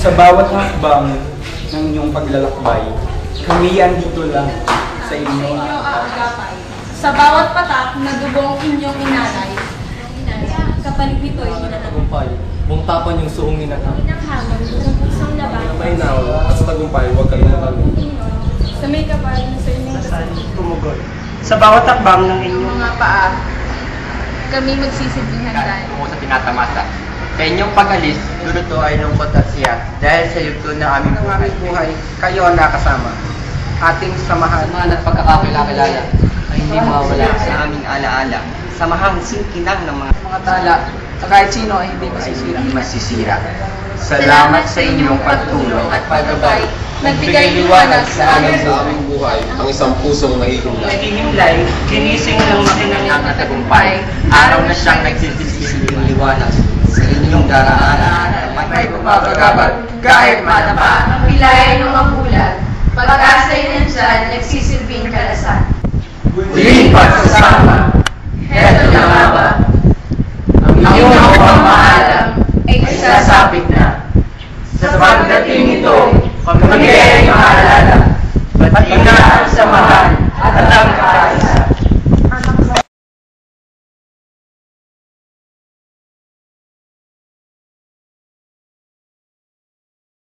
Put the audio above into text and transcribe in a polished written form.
Sa bawat hakbang ng inyong paglalakbay, kami andito lang sa inyo. Sa bawat patak na dugong inyong inalay, kapalit nito'y Tagumpay, buong tapan yung suong ninanang. hinanghamon ng pusong labang. Mainaw, at sa tagumpay, huwag kalimutan. Sa may kapal na sa inyong dasal. Tumugon. Sa bawat takbang ng inyong Mga paa, kami magsisilbing handa. Tungo sa tinatamasa. Sa inyong pag-alis, duruto ay lungkot at siya. Dahil sa yugto ng aming buhay, kayo ang nakasama. Ating samahan at pagkakakilala ay hindi mawawala sa aming alaala. Samahang singkinang ng mga tala sa kahit sino ay hindi masisira. Salamat sa inyong pagtulong at paggabay. Nagbigay liwanag sa aming buhay, ang isang pusong mahihimlay. nagihimlay, ginising ng makinang at tagumpay. Araw na siyang nagsisisilbing liwanag sa inyong daraanan. May pumapagabag kahit matapa ang pilay ng mabulan. Pag-asa'y nandyan, nagsisilbing kalasan. Muling pagsasama, heto na nga ba? Ang iyong pamaalam ay sasapit na. Sa pagdating ito, kami ay maalala. Ba't ina ang samahan at ang kaisa.